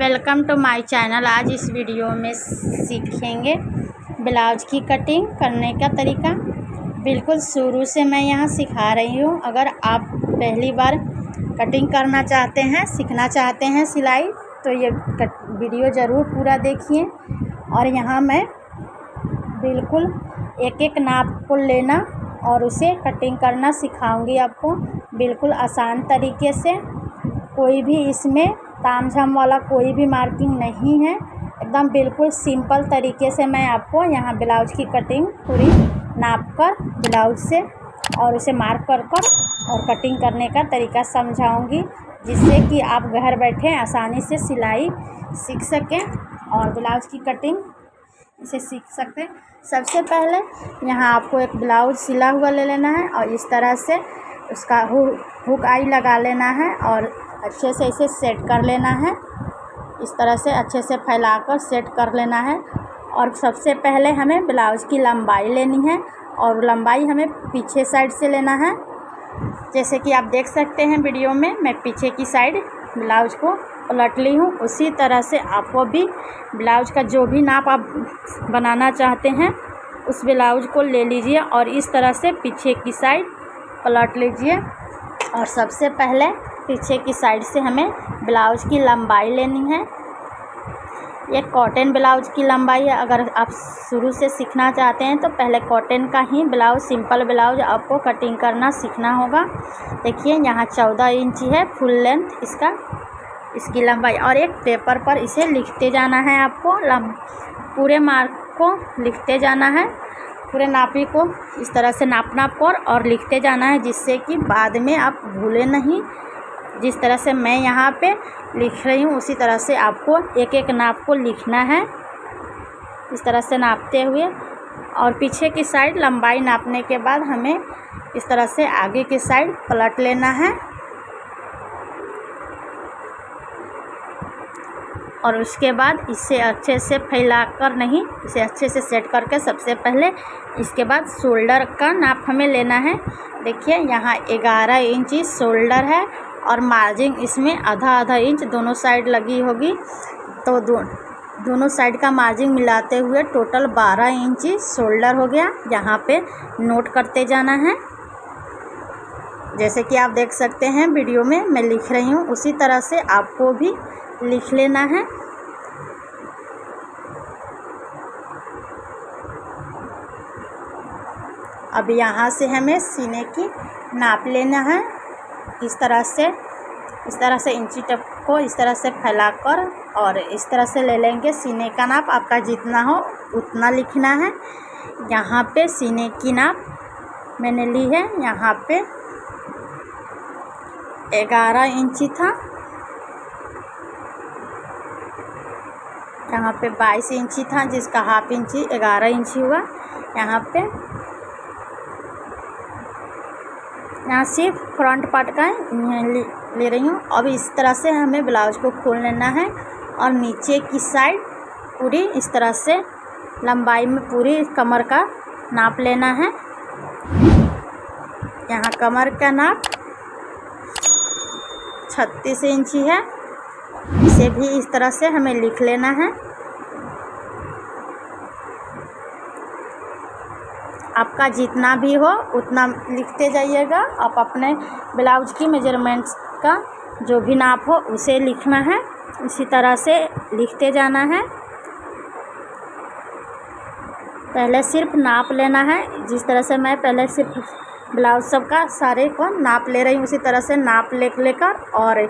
Welcome to my channel. आज इस video में सीखेंगे ब्लाउज की कटिंग करने का तरीका। बिल्कुल शुरू से मैं यहाँ सिखा रही हूँ। अगर आप पहली बार कटिंग करना चाहते हैं, सीखना चाहते हैं सिलाई, तो ये वीडियो ज़रूर पूरा देखिए। और यहाँ मैं बिल्कुल एक एक नाप को लेना और उसे कटिंग करना सिखाऊंगी आपको, बिल्कुल आसान तरीके से। कोई भी इसमें तामझाम वाला कोई भी मार्किंग नहीं है, एकदम बिल्कुल सिंपल तरीके से मैं आपको यहाँ ब्लाउज की कटिंग पूरी नाप कर ब्लाउज से और उसे मार्क कर और कटिंग करने का तरीका समझाऊंगी, जिससे कि आप घर बैठे आसानी से सिलाई सीख सकें और ब्लाउज की कटिंग इसे सीख सकते हैं। सबसे पहले यहाँ आपको एक ब्लाउज सिला हुआ ले लेना है और इस तरह से उसका हुक आई लगा लेना है और अच्छे से इसे सेट कर लेना है। इस तरह से अच्छे से फैलाकर सेट कर लेना है। और सबसे पहले हमें ब्लाउज की लंबाई लेनी है और लंबाई हमें पीछे साइड से लेना है। जैसे कि आप देख सकते हैं वीडियो में, मैं पीछे की साइड ब्लाउज को पलट ली हूँ। उसी तरह से आपको भी ब्लाउज का जो भी नाप आप बनाना चाहते हैं उस ब्लाउज को ले लीजिए और इस तरह से पीछे की साइड पलट लीजिए। और सबसे पहले पीछे की साइड से हमें ब्लाउज की लंबाई लेनी है। ये कॉटन ब्लाउज की लंबाई है। अगर आप शुरू से सीखना चाहते हैं तो पहले कॉटन का ही ब्लाउज, सिंपल ब्लाउज आपको कटिंग करना सीखना होगा। देखिए यहाँ 14 इंच है फुल लेंथ इसकी लंबाई। और एक पेपर पर इसे लिखते जाना है आपको, पूरे मार्क को लिखते जाना है, पूरे नापी को इस तरह से नाप कर और लिखते जाना है, जिससे कि बाद में आप भूलें नहीं। जिस तरह से मैं यहाँ पे लिख रही हूँ उसी तरह से आपको एक एक नाप को लिखना है, इस तरह से नापते हुए। और पीछे की साइड लंबाई नापने के बाद हमें इस तरह से आगे की साइड पलट लेना है और उसके बाद इसे अच्छे से फैलाकर नहीं, इसे अच्छे से सेट करके सबसे पहले इसके बाद शोल्डर का नाप हमें लेना है। देखिए यहाँ 11 इंच शोल्डर है और मार्जिन इसमें आधा इंच दोनों साइड लगी होगी, तो दोनों साइड का मार्जिन मिलाते हुए टोटल 12 इंच शोल्डर हो गया। यहाँ पे नोट करते जाना है। जैसे कि आप देख सकते हैं वीडियो में मैं लिख रही हूँ, उसी तरह से आपको भी लिख लेना है। अब यहाँ से हमें सीने की नाप लेना है। इस तरह से इंची टेप को इस तरह से फैलाकर और इस तरह से ले लेंगे। सीने का नाप आपका जितना हो उतना लिखना है। यहाँ पे सीने की नाप मैंने ली है, यहाँ पे 11 इंची था, यहाँ पे 22 इंची था, जिसका हाफ इंची 11 इंची हुआ। यहाँ सिर्फ फ्रंट पार्ट का ले रही हूँ। अब इस तरह से हमें ब्लाउज को खोल लेना है और नीचे की साइड पूरी इस तरह से लंबाई में पूरी कमर का नाप लेना है। यहाँ कमर का नाप 36 इंची है, इसे भी इस तरह से हमें लिख लेना है। आपका जितना भी हो उतना लिखते जाइएगा। आप अपने ब्लाउज की मेजरमेंट्स का जो भी नाप हो उसे लिखना है, इसी तरह से लिखते जाना है। पहले सिर्फ नाप लेना है, जिस तरह से मैं पहले सिर्फ ब्लाउज सबका सारे को नाप ले रही हूँ, उसी तरह से नाप लेकर और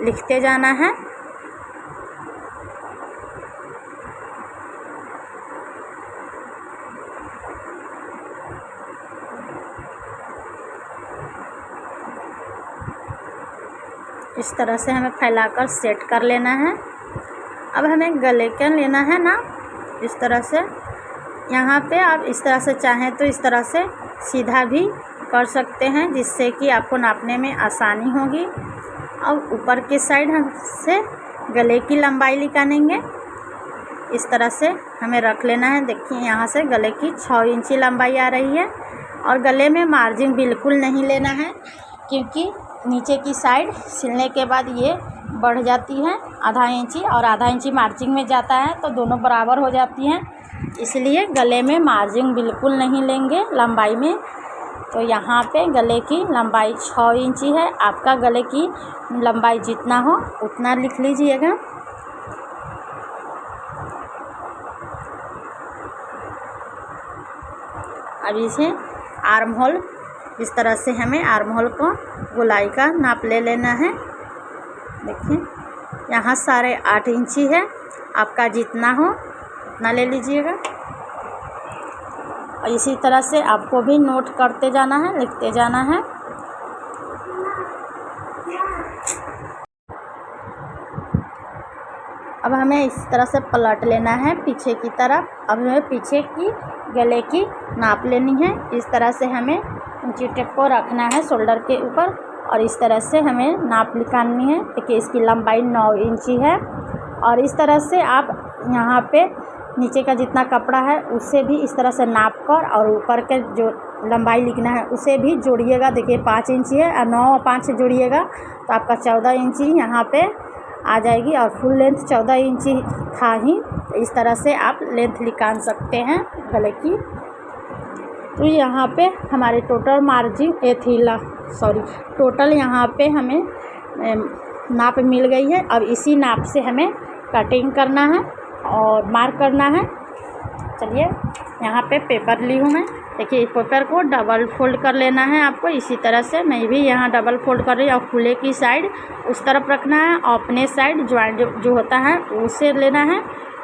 लिखते जाना है। इस तरह से हमें फैलाकर सेट कर लेना है। अब हमें गले का लेना है ना, इस तरह से। यहाँ पे आप इस तरह से चाहें तो इस तरह से सीधा भी कर सकते हैं, जिससे कि आपको नापने में आसानी होगी। अब ऊपर के साइड हम से गले की लंबाई निकालेंगे, इस तरह से हमें रख लेना है। देखिए यहाँ से गले की 6 इंची लंबाई आ रही है। और गले में मार्जिन बिल्कुल नहीं लेना है, क्योंकि नीचे की साइड सिलने के बाद ये बढ़ जाती है आधा इंची और आधा इंची मार्जिंग में जाता है, तो दोनों बराबर हो जाती हैं। इसलिए गले में मार्जिंग बिल्कुल नहीं लेंगे लंबाई में। तो यहाँ पे गले की लंबाई 6 इंची है। आपका गले की लंबाई जितना हो उतना लिख लीजिएगा। अब इसे आर्म होल, इस तरह से हमें आर्म होल को गोलाई का नाप ले लेना है। देखिए यहाँ 8.5 इंची है, आपका जितना हो उतना ले लीजिएगा। और इसी तरह से आपको भी नोट करते जाना है, लिखते जाना है। अब हमें इस तरह से पलट लेना है पीछे की तरफ। अब हमें पीछे की गले की नाप लेनी है। इस तरह से हमें इंची टेप को रखना है शोल्डर के ऊपर और इस तरह से हमें नाप निकालनी है। देखिए इसकी लंबाई 9 इंची है। और इस तरह से आप यहाँ पे नीचे का जितना कपड़ा है उसे भी इस तरह से नाप कर और ऊपर के जो लंबाई लिखना है उसे भी जोड़िएगा। देखिए 5 इंची है और 9 और 5 से जोड़िएगा तो आपका 14 इंची यहाँ पे आ जाएगी। और फुल लेंथ 14 इंची था ही, तो इस तरह से आप लेंथ निकाल सकते हैं गले की। तो यहाँ पे हमारे टोटल मार्जिन टोटल यहाँ पे हमें नाप मिल गई है। अब इसी नाप से हमें कटिंग करना है और मार्क करना है। चलिए यहाँ पे पेपर ली हूँ मैं। देखिए पेपर को डबल फोल्ड कर लेना है आपको। इसी तरह से मैं भी यहाँ डबल फोल्ड कर रही हूँ और खुले की साइड उस तरफ रखना है और अपने साइड ज्वाइंट जो होता है उसे लेना है।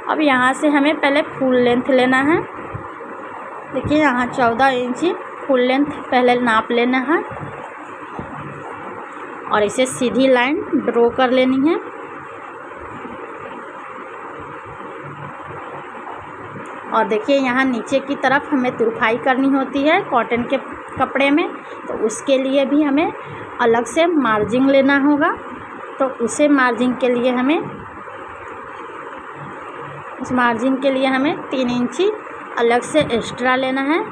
अब यहाँ से हमें पहले फुल लेंथ लेना है। देखिए यहाँ 14 इंची फुल लेंथ पहले नाप लेना है और इसे सीधी लाइन ड्रॉ कर लेनी है। और देखिए यहाँ नीचे की तरफ हमें तुरपाई करनी होती है कॉटन के कपड़े में, तो उसके लिए भी हमें अलग से मार्जिंग लेना होगा। तो उसे मार्जिंग के लिए हमें उस मार्जिंग के लिए हमें 3 इंची अलग से एक्स्ट्रा लेना है।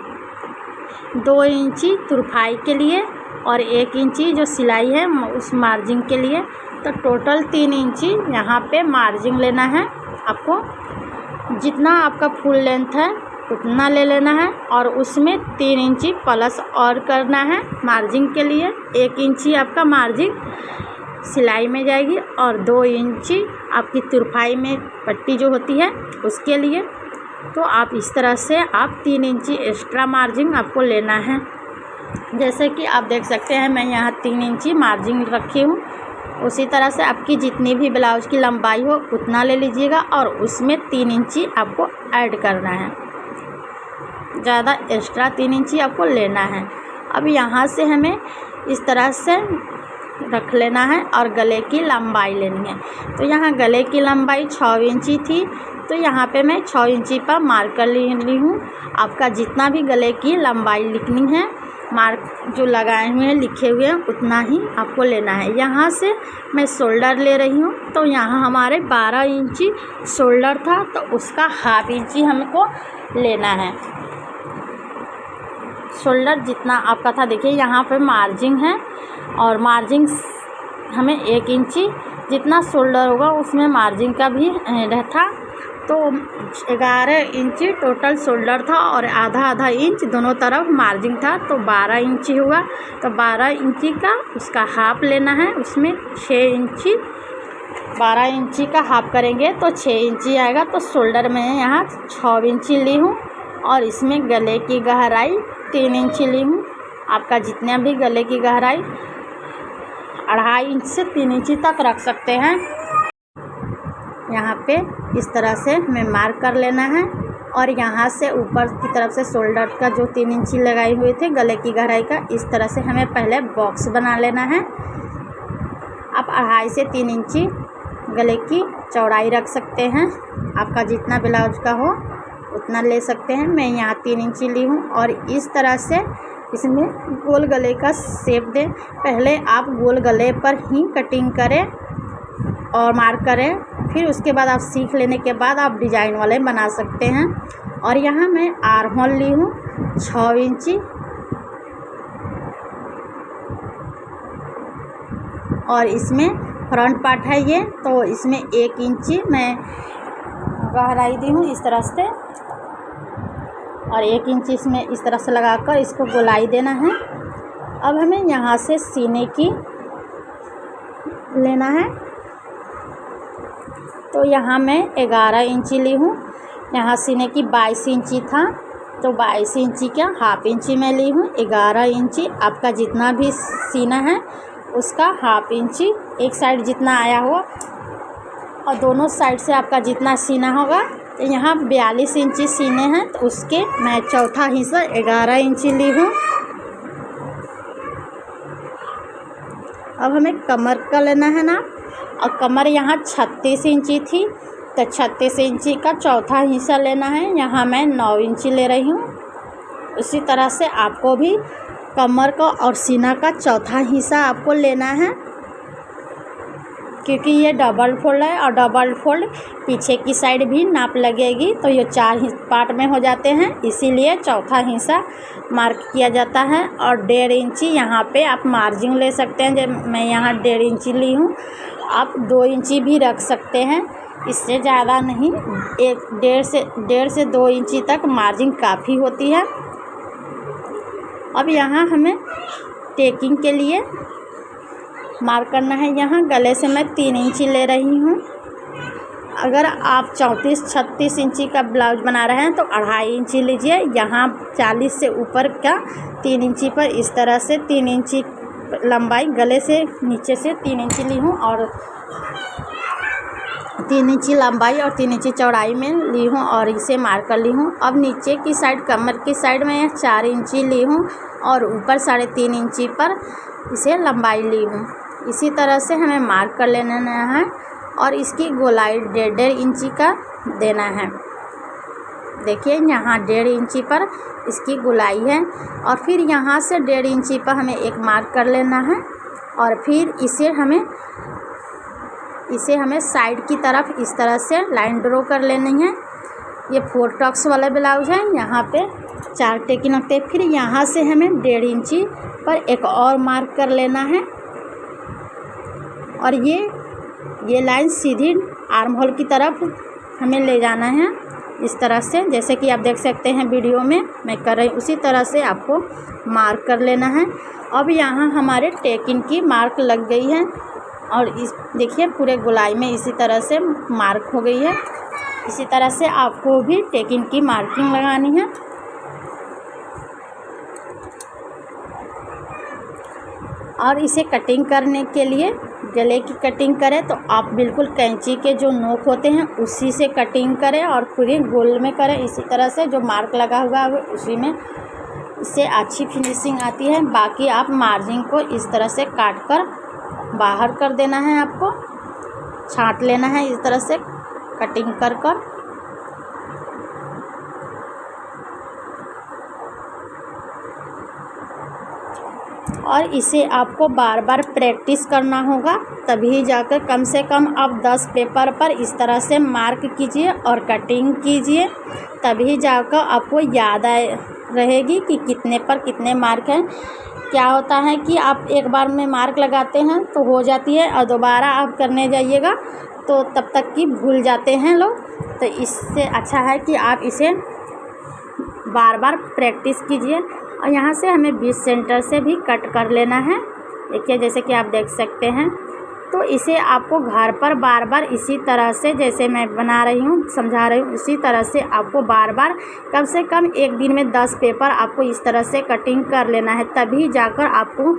2 इंची तुरपाई के लिए और 1 इंची जो सिलाई है उस मार्जिंग के लिए। तो टोटल 3 इंची यहाँ पे मार्जिंग लेना है आपको। जितना आपका फुल लेंथ है उतना ले लेना है और उसमें 3 इंची प्लस और करना है मार्जिंग के लिए। 1 इंची आपका मार्जिंग सिलाई में जाएगी और 2 इंची आपकी तुरपाई में पट्टी जो होती है उसके लिए। तो आप इस तरह से आप 3 इंची एक्स्ट्रा मार्जिंग आपको लेना है। जैसे कि आप देख सकते हैं मैं यहाँ 3 इंची मार्जिंग रखी हूँ। उसी तरह से आपकी जितनी भी ब्लाउज की लंबाई हो उतना ले लीजिएगा और उसमें 3 इंची आपको ऐड करना है। ज़्यादा एक्स्ट्रा 3 इंची आपको लेना है। अब यहाँ से हमें इस तरह से रख लेना है और गले की लंबाई लेनी है। तो यहाँ गले की लंबाई 6 इंची थी, तो यहाँ पे मैं 6 इंची पर मार्क कर ली हूँ। आपका जितना भी गले की लंबाई लिखनी है, मार्क जो लगाए हुए हैं लिखे हुए हैं उतना ही आपको लेना है। यहाँ से मैं शोल्डर ले रही हूँ, तो यहाँ हमारे 12 इंची शोल्डर था, तो उसका हाफ इंची हमको लेना है। शोल्डर जितना आपका था, देखिए यहाँ पे मार्जिंग है और मार्जिंग हमें 1 इंची जितना शोल्डर होगा उसमें मार्जिंग का भी रहता। तो 11 इंची टोटल शोल्डर था और आधा आधा इंच दोनों तरफ मार्जिंग था, तो 12 इंची हुआ। तो 12 इंची का उसका हाफ लेना है, उसमें 6 इंची 12 इंची का हाफ करेंगे तो 6 इंची आएगा। तो शोल्डर में यहाँ 6 इंची ली हूँ और इसमें गले की गहराई 3 इंची ली हूँ। आपका जितना भी गले की गहराई 2.5 इंच से 3 इंची तक रख सकते हैं। यहाँ पे इस तरह से हमें मार्क कर लेना है और यहाँ से ऊपर की तरफ से शोल्डर का जो 3 इंची लगाई हुई थी गले की गहराई का, इस तरह से हमें पहले बॉक्स बना लेना है। आप 2.5 से 3 इंची गले की चौड़ाई रख सकते हैं। आपका जितना ब्लाउज का हो उतना ले सकते हैं। मैं यहाँ 3 इंची ली हूँ और इस तरह से इसमें गोल गले का शेप दें। पहले आप गोल गले पर ही कटिंग करें और मार्क करें, फिर उसके बाद आप सीख लेने के बाद आप डिजाइन वाले बना सकते हैं। और यहाँ मैं आर्म होल ली हूँ 6 इंची और इसमें फ्रंट पार्ट है ये, तो इसमें 1 इंची मैं गहराई दी हूँ इस तरह से, और 1 इंच इसमें इस तरह से लगाकर इसको गोलाई देना है। अब हमें यहाँ से सीने की लेना है, तो यहाँ मैं 11 इंची ली हूँ। यहाँ सीने की 22 इंची था, तो 22 इंची का हाफ इंची मैं ली हूँ। 11 इंची आपका जितना भी सीना है उसका हाफ इंची, एक साइड जितना आया हुआ और दोनों साइड से आपका जितना सीना होगा। तो यहाँ 42 इंची सीने हैं, तो उसके मैं चौथा हिस्सा 11 इंची ली हूँ। अब हमें कमर का लेना है ना, और कमर यहाँ 36 इंची थी, तो 36 इंची का चौथा हिस्सा लेना है। यहाँ मैं 9 इंची ले रही हूँ। उसी तरह से आपको भी कमर का और सीना का चौथा हिस्सा आपको लेना है, क्योंकि ये डबल फोल्ड है और डबल फोल्ड पीछे की साइड भी नाप लगेगी, तो ये 4 पार्ट में हो जाते हैं, इसीलिए चौथा हिस्सा मार्क किया जाता है। और 1.5 इंची यहाँ पे आप मार्जिन ले सकते हैं। जब मैं यहाँ 1.5 इंची ली हूँ, आप 2 इंची भी रख सकते हैं, इससे ज़्यादा नहीं। 1.5 से 2 इंची तक मार्जिन काफ़ी होती है। अब यहाँ हमें टेकिंग के लिए मार्क करना है। यहाँ गले से मैं 3 इंची ले रही हूँ। अगर आप 34-36 इंची का ब्लाउज बना रहे हैं तो 2.5 इंची लीजिए। यहाँ 40 से ऊपर का 3 इंची पर इस तरह से 3 इंची लंबाई गले से नीचे से 3 इंची ली हूँ, और 3 इंची लंबाई और 3 इंची चौड़ाई में ली हूँ और इसे मार्क कर ली हूँ। अब नीचे की साइड, कमर की साइड में 4 इंची ली हूँ और ऊपर 3.5 इंची पर इसे लंबाई ली हूँ। इसी तरह से हमें मार्क कर लेना है और इसकी गोलाई 1.5 इंची का देना है। देखिए यहाँ 1.5 इंची पर इसकी गोलाई है, और फिर यहाँ से 1.5 इंची पर हमें एक मार्क कर लेना है, और फिर इसे हमें साइड की तरफ इस तरह से लाइन ड्रॉ कर लेनी है। ये 4 टक्स वाला ब्लाउज है, यहाँ पे 4 टेकिंग लगते हैं। फिर यहाँ से हमें 1.5 इंची पर एक और मार्क कर लेना है, और ये लाइन सीधी आर्म होल की तरफ हमें ले जाना है इस तरह से, जैसे कि आप देख सकते हैं वीडियो में मैं कर रही हूँ, उसी तरह से आपको मार्क कर लेना है। अब यहाँ हमारे टेकिंग की मार्क लग गई है, और इस देखिए पूरे गोलाई में इसी तरह से मार्क हो गई है। इसी तरह से आपको भी टेकिंग की मार्किंग लगानी है। और इसे कटिंग करने के लिए, गले की कटिंग करें तो आप बिल्कुल कैंची के जो नोक होते हैं उसी से कटिंग करें और पूरे गोल में करें। इसी तरह से जो मार्क लगा हुआ है उसी में, इससे अच्छी फिनिशिंग आती है। बाकी आप मार्जिन को इस तरह से काट कर बाहर कर देना है, आपको छांट लेना है इस तरह से कटिंग कर कर। और इसे आपको बार बार प्रैक्टिस करना होगा, तभी जाकर कम से कम आप 10 पेपर पर इस तरह से मार्क कीजिए और कटिंग कीजिए, तभी जाकर आपको याद रहेगी कि कितने पर कितने मार्क हैं। क्या होता है कि आप एक बार में मार्क लगाते हैं तो हो जाती है, और दोबारा आप करने जाइएगा तो तब तक कि भूल जाते हैं लोग। तो इससे अच्छा है कि आप इसे बार बार प्रैक्टिस कीजिए। और यहाँ से हमें 20 सेंटर से भी कट कर लेना है। देखिए जैसे कि आप देख सकते हैं। तो इसे आपको घर पर बार बार इसी तरह से, जैसे मैं बना रही हूँ समझा रही हूँ, इसी तरह से आपको बार बार कम से कम एक दिन में 10 पेपर आपको इस तरह से कटिंग कर लेना है, तभी जाकर आपको